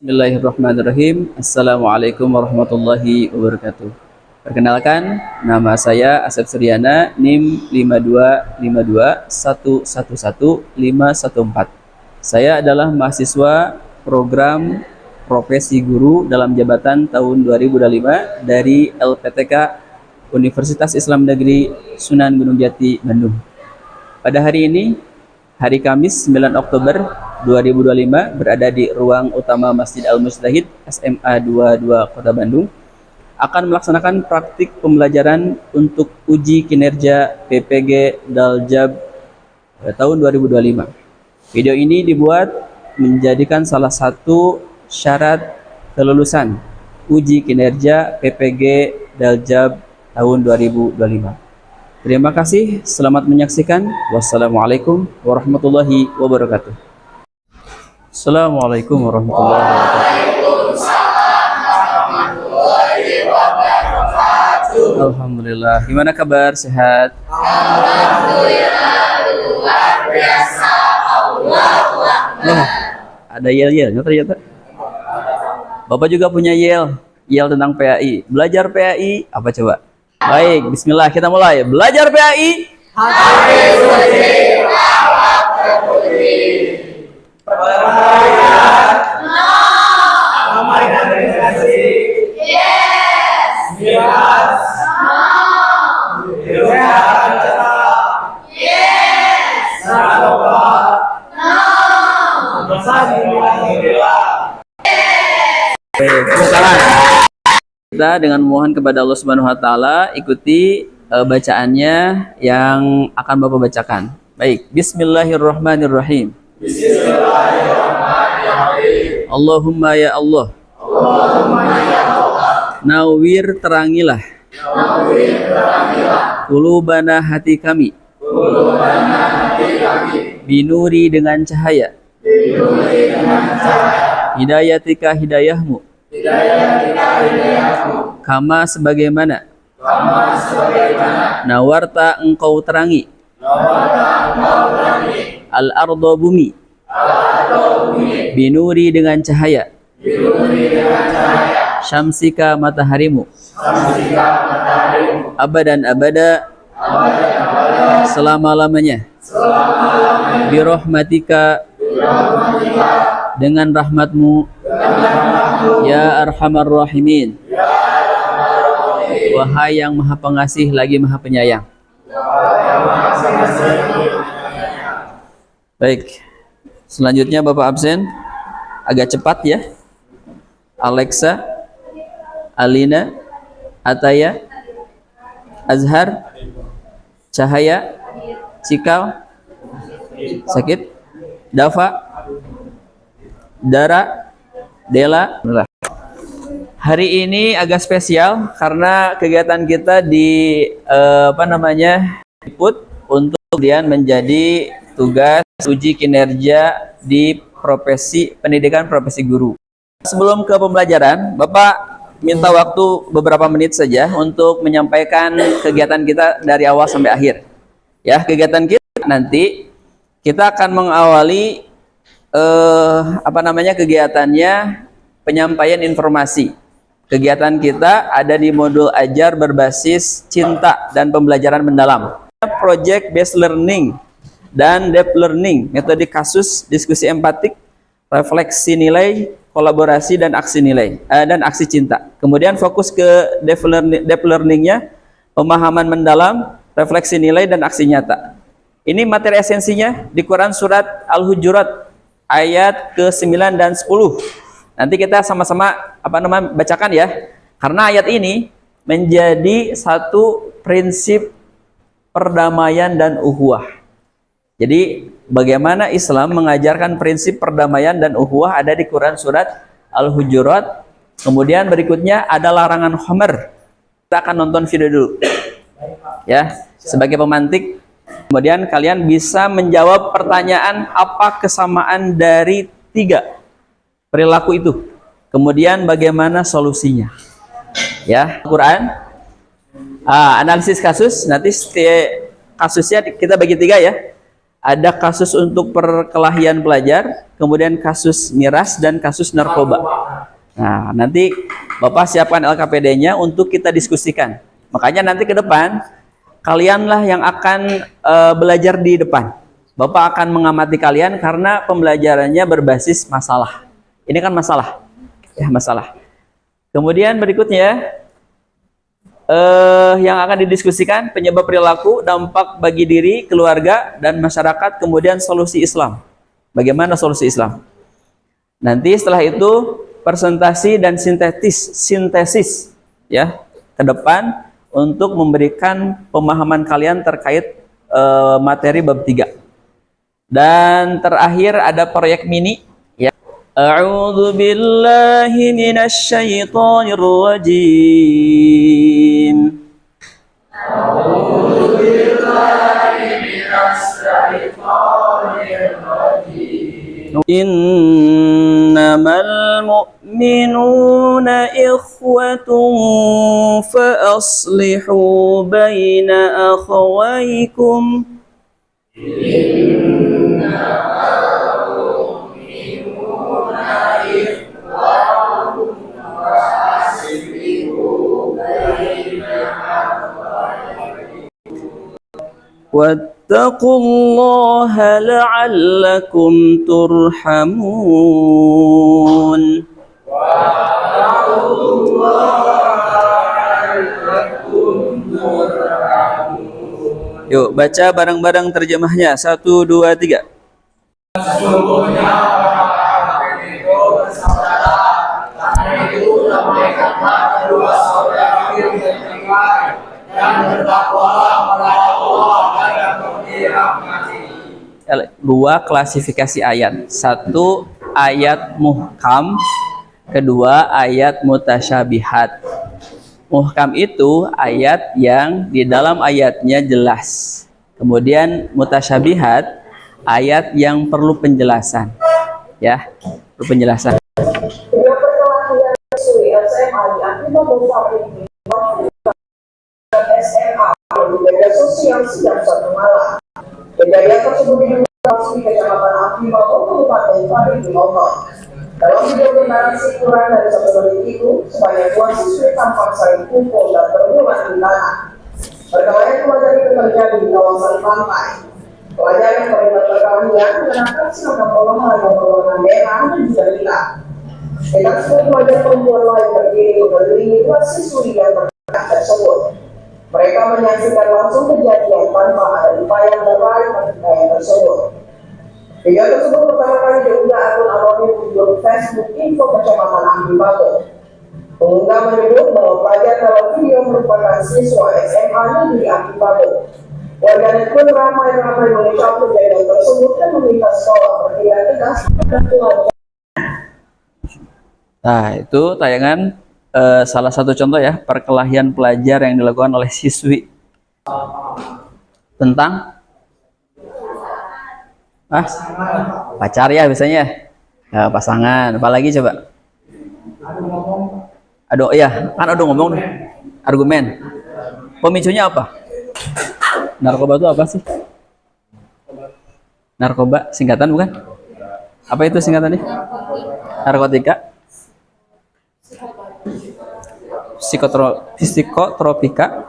Bismillahirrahmanirrahim. Assalamualaikum warahmatullahi wabarakatuh. Perkenalkan, nama saya Asep Suryana, NIM 52521111514. Saya adalah mahasiswa program Profesi Guru dalam jabatan tahun 2025 dari LPTK Universitas Islam Negeri Sunan Gunung Jati, Bandung. Pada hari ini, hari Kamis 9 Oktober 2025, berada di ruang utama Masjid Al-Mujtahid SMA 22 Kota Bandung, akan melaksanakan praktik pembelajaran untuk uji kinerja PPG Daljab tahun 2025. Video ini dibuat menjadikan salah satu syarat kelulusan uji kinerja PPG Daljab tahun 2025. Terima kasih, selamat menyaksikan. Wassalamualaikum warahmatullahi wabarakatuh. Assalamualaikum warahmatullahi wabarakatuh. Alhamdulillah. Gimana kabar? Sehat? Alhamdulillah, luar biasa. Allahu Akbar. Ada yel-yelnya ternyata. Bapak juga punya yel tentang PAI. Belajar PAI apa coba? Baik, bismillah, kita mulai. Belajar PAI. Hafiz suci, lawak terpuji. Yes. Yes. Kita dengan mohon kepada Allah Subhanahu wa taala ikuti bacaannya yang akan Bapak bacakan. Baik, bismillahirrahmanirrahim. Bismillahirrahmanirrahim. Allahumma ya Allah. Allahumma ya Allah. Nawwir terangilah. Nawwir terangilah. Qulubana hati kami. Qulubana hati kami. Binuri dengan cahaya. Binuri dengan cahaya. Hidayatika hidayahmu. Hidayatika hidayahmu. Kama sebagaimana. Kama sebagaimana. Nawarta engkau terangi. Nawarta engkau terangi. Al-ardo bumi. Al-ardo bumi. Binuri dengan cahaya. Binuri dengan cahaya. Syamsika mataharimu. Syamsika mataharimu. Abadan abada. Abadan abada. Selama-lamanya. Selama-lamanya. Birahmatika. Birahmatika. Dengan rahmatmu. Ya Arhamar Rahimin. Ya Arhamar Rahimin. Wahai yang maha pengasih lagi maha penyayang. Baik, selanjutnya Bapak absen agak cepat ya. Alexa, Alina, Ataya, Azhar, Cahaya, Cikal, Sakit, Dafa, Dara, Dela. Hari ini agak spesial karena kegiatan kita input untuk kemudian menjadi tugas uji kinerja di pendidikan profesi guru. Sebelum ke pembelajaran, Bapak minta waktu beberapa menit saja untuk menyampaikan kegiatan kita dari awal sampai akhir. Ya, kegiatan kita nanti kita akan mengawali kegiatannya penyampaian informasi. Kegiatan kita ada di modul ajar berbasis cinta dan pembelajaran mendalam. Project based learning dan deep learning, metode kasus, diskusi empatik, refleksi nilai, kolaborasi dan aksi nilai dan aksi cinta. Kemudian fokus ke deep learningnya, pemahaman mendalam, refleksi nilai dan aksi nyata. Ini materi esensinya di Quran surat Al-Hujurat ayat ke-9 dan 10. Nanti kita sama-sama bacakan ya. Karena ayat ini menjadi satu prinsip perdamaian dan ukhuwah. Jadi bagaimana Islam mengajarkan prinsip perdamaian dan ukhuwah ada di Quran surat Al-Hujurat. Kemudian berikutnya ada larangan khamr. Kita akan nonton video dulu. Ya, sebagai pemantik. Kemudian kalian bisa menjawab pertanyaan apa kesamaan dari 3 perilaku itu. Kemudian bagaimana solusinya. Ya, Quran. Analisis kasus, nanti kasusnya kita bagi 3 ya. ada kasus untuk perkelahian pelajar, kemudian kasus miras dan kasus narkoba. Nah, nanti Bapak siapkan LKPD-nya untuk kita diskusikan. Makanya nanti ke depan kalianlah yang akan belajar di depan. Bapak akan mengamati kalian karena pembelajarannya berbasis masalah. Ini kan masalah. Ya, masalah. Kemudian berikutnya yang akan didiskusikan penyebab perilaku, dampak bagi diri, keluarga, dan masyarakat, kemudian solusi Islam. Bagaimana solusi Islam? Nanti setelah itu presentasi dan sintesis ya ke depan untuk memberikan pemahaman kalian terkait materi bab 3. Dan terakhir ada proyek mini ya. A'udzu billahi minasy syaithanir rajim. A'udzu billahi minasy syaithanir rajim. Innamal mu'minuna ikhwatun fa aslihu baina akhawaykum. Wattaqullaha la'allakum turhamun. Yuk baca bareng-barang terjemahnya. 1, 2, 3. Sesungguhnya orang-orang itu bersaudara, karena itu damaikanlah kedua saudara yang beriman dan bertakwalah kepada Allah dan berhati-hati. Dua klasifikasi ayat. 1 ayat muhkam, kedua ayat mutasyabihat. Muhkam itu ayat yang di dalam ayatnya jelas. Kemudian mutasyabihat ayat yang perlu penjelasan. Ya, perlu penjelasan. Media sosial sejak satu malam. Kejadian tersebut dilakukan di Kecamatan Akibato, Kabupaten Parigi Motong. Dalam video bernarasi kurang dari 1 menit itu, sebanyak 2 siswi tampak saling pukul dan bergulat di tanah. Perkelahian pelajar itu terjadi di kawasan pantai. Pelajar yang terlibat perkelahian mengenakan seragam olahraga berwarna merah dan juga hitam. Dengan 10 pelajar perempuan lain berdiri mengelilingi 2 siswi yang bergerak tersebut. Mereka menyaksikan langsung kejadian tanpa ada upaya meraih pertikaian tersebut. Video tersebut pertama kali diunggah akun anonim di grup Facebook Info Kecamatan Akibato. Pengunggah menyebut bahwa pelajar dalam video merupakan siswa SMA Negeri Akibato. Warganet pun ramai-ramai mengecam kejadian tersebut dan meminta sekolah bertindak tegas dan pelajar. Nah, itu tayangan salah satu contoh ya perkelahian pelajar yang dilakukan oleh siswi tentang pacar ya biasanya ya, pasangan. Apalagi coba aduh iya kan aduh ngomong argumen. Pemicunya apa? Narkoba itu apa sih? Narkoba singkatan bukan? Apa itu singkatannya? Narkotika, psikotropika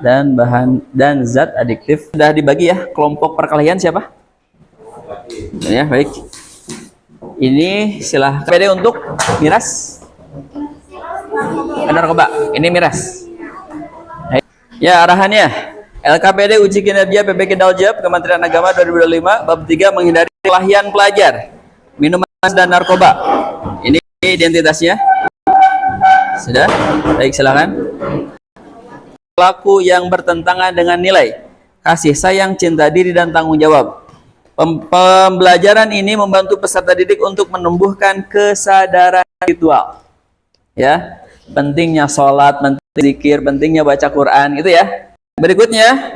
dan bahan dan zat adiktif. Sudah dibagi ya kelompok perkelahian siapa? Ya baik. Ini silahkan PD untuk miras. Narkoba. Ini miras. Ya arahannya LKPD uji kinerja PPK Daljab Kementerian Agama 2025 bab 3 menghindari perkelahian pelajar, minuman dan narkoba. Ini identitasnya. Sudah? Baik, silakan. Pelaku yang bertentangan dengan nilai kasih sayang, cinta diri, dan tanggung jawab. Pembelajaran ini membantu peserta didik untuk menumbuhkan kesadaran spiritual. Ya, pentingnya sholat, penting zikir, pentingnya baca Quran, itu ya. Berikutnya,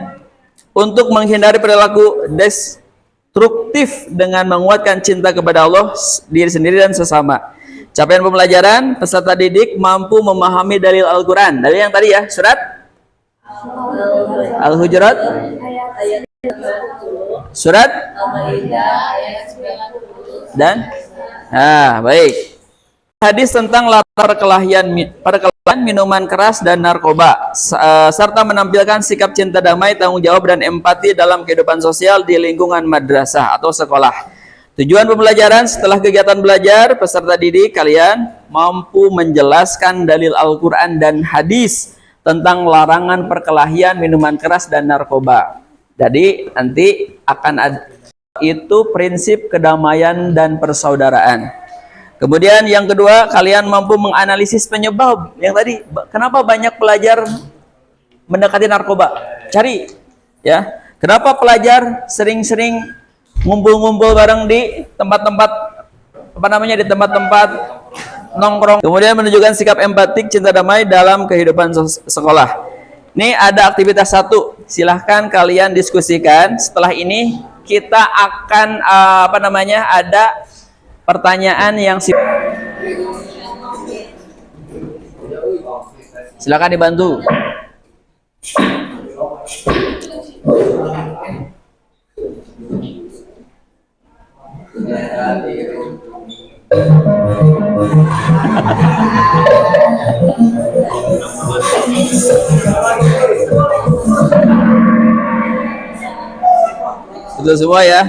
untuk menghindari perilaku destruktif dengan menguatkan cinta kepada Allah, diri sendiri, dan sesama. Capaian pembelajaran, peserta didik mampu memahami dalil Al-Quran. Dalil yang tadi ya, surat Al-Hujurat Surat dan baik. Hadis tentang latar perkelahian minuman keras dan narkoba serta menampilkan sikap cinta damai, tanggung jawab dan empati dalam kehidupan sosial di lingkungan madrasah atau sekolah. Tujuan pembelajaran: setelah kegiatan belajar, peserta didik kalian mampu menjelaskan dalil Al-Quran dan hadis tentang larangan perkelahian minuman keras dan narkoba. Jadi nanti akan ada itu prinsip kedamaian dan persaudaraan. Kemudian yang kedua, kalian mampu menganalisis penyebab yang tadi. Kenapa banyak pelajar mendekati narkoba? Cari, ya. Kenapa pelajar sering-sering ngumpul-ngumpul bareng di tempat-tempat di tempat-tempat nongkrong. Kemudian menunjukkan sikap empatik, cinta damai dalam kehidupan sekolah. Ini ada aktivitas 1. Silahkan kalian diskusikan. Setelah ini kita akan ada pertanyaan yang silakan dibantu. Betul semua ya.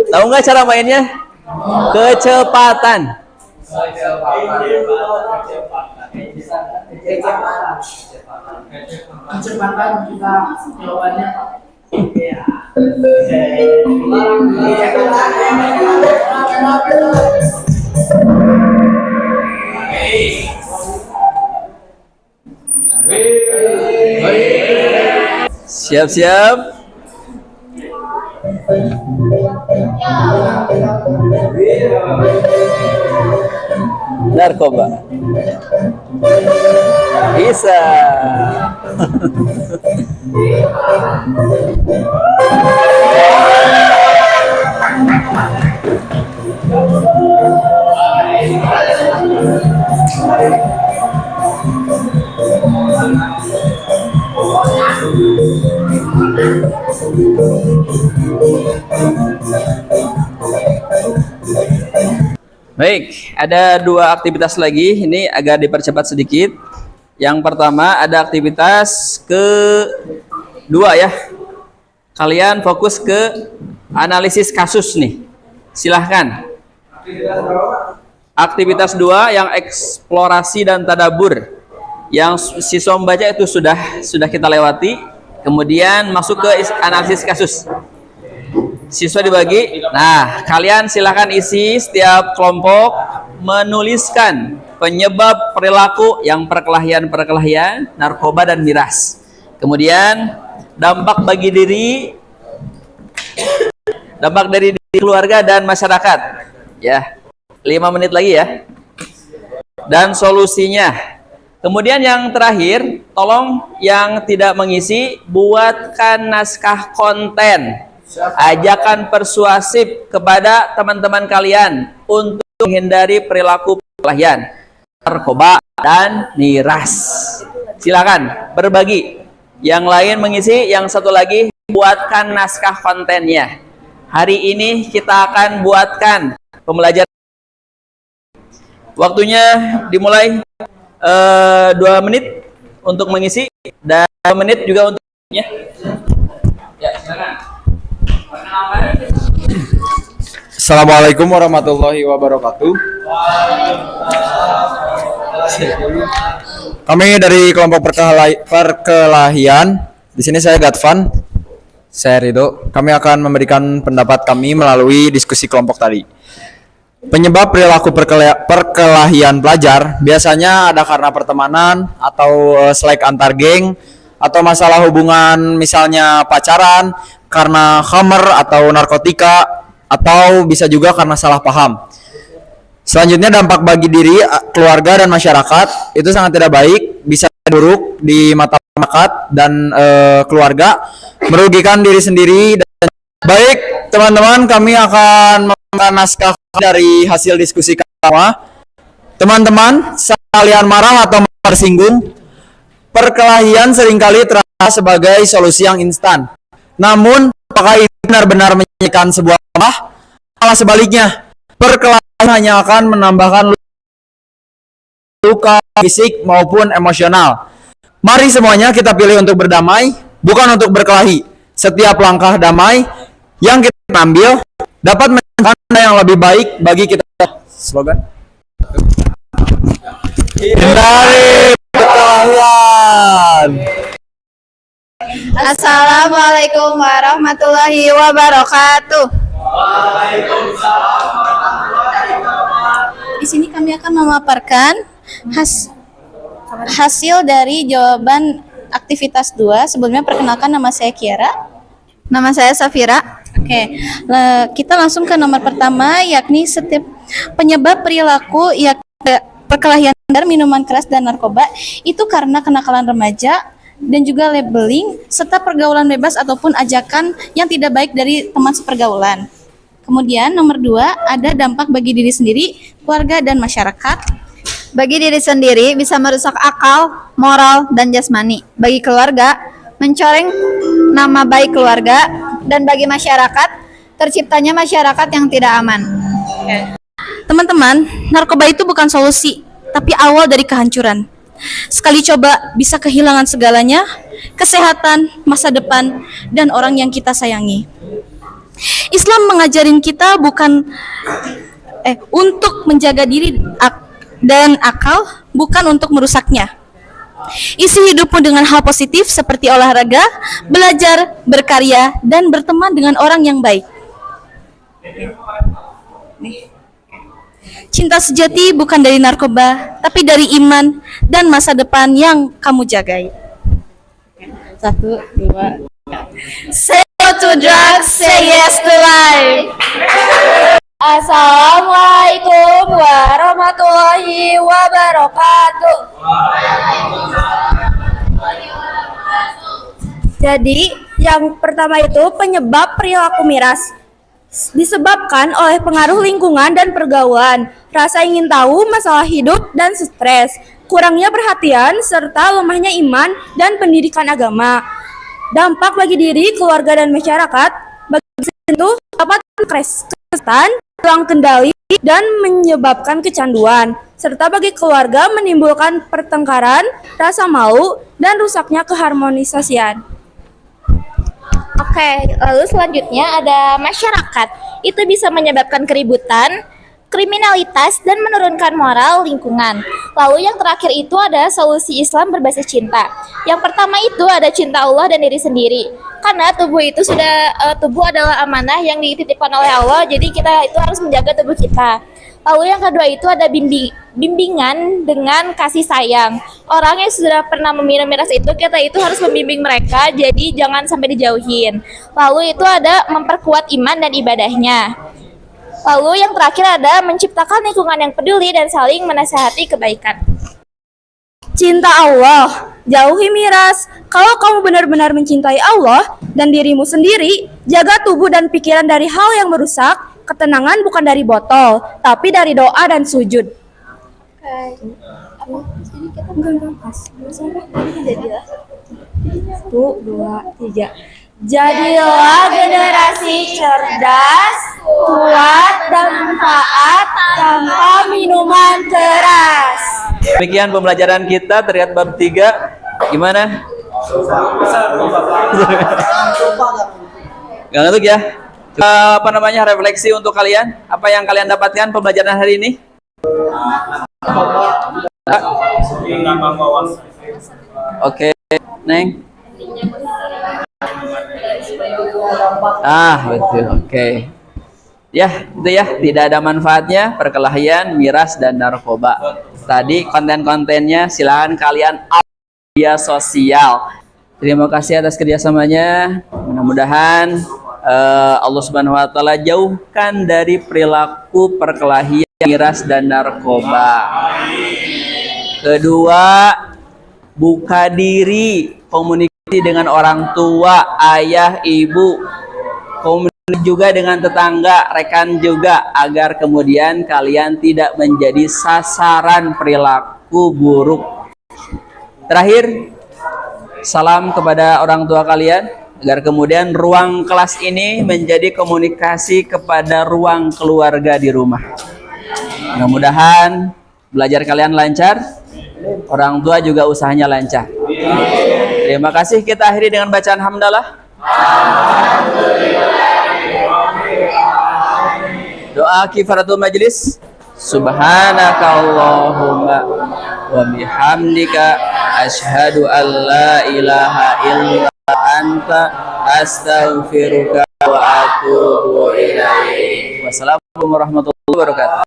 Tahu nggak cara mainnya? Kecepatan. Kecepatan juga jawabannya. Siap-siap. Narkoba. Bisa. Baik, ada 2 aktivitas lagi. Ini agak dipercepat sedikit. Yang pertama ada aktivitas kedua ya. Kalian fokus ke analisis kasus nih. Silahkan. Aktivitas 2 yang eksplorasi dan tadabur. Yang siswa membaca itu sudah kita lewati. Kemudian masuk ke analisis kasus. Siswa dibagi. Nah, kalian silahkan isi setiap kelompok menuliskan penyebab perilaku yang perkelahian, narkoba dan miras. Kemudian dampak bagi diri, dampak dari keluarga dan masyarakat. Ya, 5 menit lagi ya. Dan solusinya. Kemudian yang terakhir, tolong yang tidak mengisi buatkan naskah konten. Ajakan persuasif kepada teman-teman kalian untuk menghindari perilaku perkelahian, narkoba dan miras. Silakan berbagi. Yang lain mengisi, yang satu lagi buatkan naskah kontennya. Hari ini kita akan buatkan pembelajaran. Waktunya dimulai 2 menit untuk mengisi dan 2 menit juga untuk ya. Ya, silakan. Assalamualaikum warahmatullahi wabarakatuh. Kami dari kelompok perkelahian. Di sini saya Gatvan, saya Ridho. Kami akan memberikan pendapat kami melalui diskusi kelompok tadi. Penyebab perilaku perkelahian pelajar biasanya ada karena pertemanan atau slack antar geng atau masalah hubungan misalnya pacaran, karena khamer atau narkotika, atau bisa juga karena salah paham. Selanjutnya dampak bagi diri, keluarga dan masyarakat itu sangat tidak baik, bisa buruk di mata masyarakat dan keluarga, merugikan diri sendiri. Baik teman-teman, kami akan naskah dari hasil diskusi kami. Teman-teman, sekalian marah atau tersinggung, perkelahian seringkali terasa sebagai solusi yang instan. Namun, apakah ini benar-benar menyelesaikan sebuah masalah? Malah sebaliknya, perkelahian hanya akan menambahkan luka fisik maupun emosional. Mari semuanya kita pilih untuk berdamai, bukan untuk berkelahi. Setiap langkah damai yang kita ambil dapat menjadi yang lebih baik bagi kita. Slogan. Hindari perkelahian. Assalamualaikum warahmatullahi wabarakatuh. Di sini kami akan memaparkan hasil dari jawaban aktivitas 2. Sebelumnya perkenalkan, nama saya Kiara. Nama saya Safira. Oke, kita langsung ke nomor pertama, yakni setiap penyebab perilaku perkelahian antar minuman keras dan narkoba itu karena kenakalan remaja dan juga labeling serta pergaulan bebas ataupun ajakan yang tidak baik dari teman sepergaulan. Kemudian nomor 2 ada dampak bagi diri sendiri, keluarga dan masyarakat. Bagi diri sendiri bisa merusak akal, moral, dan jasmani. Bagi keluarga, mencoreng nama baik keluarga. Dan bagi masyarakat, terciptanya masyarakat yang tidak aman. Teman-teman, narkoba itu bukan solusi, tapi awal dari kehancuran. Sekali coba bisa kehilangan segalanya, kesehatan, masa depan, dan orang yang kita sayangi. Islam mengajarin kita bukan untuk menjaga diri dan akal, bukan untuk merusaknya. Isi hidupmu dengan hal positif seperti olahraga, belajar, berkarya, dan berteman dengan orang yang baik. Cinta sejati bukan dari narkoba, tapi dari iman dan masa depan yang kamu jagai. 1, 2, 3. Say no to drugs, say yes to life. Assalamualaikum warahmatullahi wabarakatuh. Jadi, yang pertama itu penyebab perilaku miras. Disebabkan oleh pengaruh lingkungan dan pergaulan, rasa ingin tahu masalah hidup dan stres, kurangnya perhatian, serta lemahnya iman dan pendidikan agama. Dampak bagi diri, keluarga, dan masyarakat, bagi itu dapat kesehatan, hilang kendali, dan menyebabkan kecanduan, serta bagi keluarga menimbulkan pertengkaran, rasa malu, dan rusaknya keharmonisasian. Oke, lalu selanjutnya ada masyarakat. Itu bisa menyebabkan keributan, kriminalitas, dan menurunkan moral lingkungan. Lalu yang terakhir itu ada solusi Islam berbasis cinta. Yang pertama itu ada cinta Allah dan diri sendiri. Karena tubuh adalah amanah yang dititipkan oleh Allah, jadi kita itu harus menjaga tubuh kita. Lalu yang kedua itu ada bimbingan dengan kasih sayang. Orang yang sudah pernah meminum miras itu, kita itu harus membimbing mereka, jadi jangan sampai dijauhin. Lalu itu ada memperkuat iman dan ibadahnya. Lalu yang terakhir ada menciptakan lingkungan yang peduli dan saling menasihati kebaikan. Cinta Allah, jauhi miras. Kalau kamu benar-benar mencintai Allah dan dirimu sendiri, jaga tubuh dan pikiran dari hal yang merusak. Ketenangan bukan dari botol, tapi dari doa dan sujud. Jadilah generasi cerdas, kuat, dan manfaat tanpa minuman keras. Demikian pembelajaran kita terkait bab 3. Gimana? Gak ngantuk ya? Refleksi untuk kalian? Apa yang kalian dapatkan pembelajaran hari ini? Oke, Neng. Betul. Oke. Ya, itu ya, tidak ada manfaatnya perkelahian, miras, dan narkoba. Tadi konten-kontennya silakan kalian up media sosial. Terima kasih atas kerjasamanya. Mudah-mudahan Allah Subhanahu wa taala jauhkan dari perilaku perkelahian, miras, dan narkoba. Kedua, buka diri, komunikasi dengan orang tua, ayah, ibu, komunikasi juga dengan tetangga, rekan juga, agar kemudian kalian tidak menjadi sasaran perilaku buruk. Terakhir, salam kepada orang tua kalian, agar kemudian ruang kelas ini menjadi komunikasi kepada ruang keluarga di rumah. Mudah-mudahan belajar kalian lancar, orang tua juga usahanya lancar. Terima kasih, kita akhiri dengan bacaan hamdalah. Doa kifaratul majlis. Subhanaka Allahumma wa bihamdika asyhadu an la ilaha illa anta astaghfiruka wa atubu ilaik. Wassalamualaikum warahmatullahi wabarakatuh.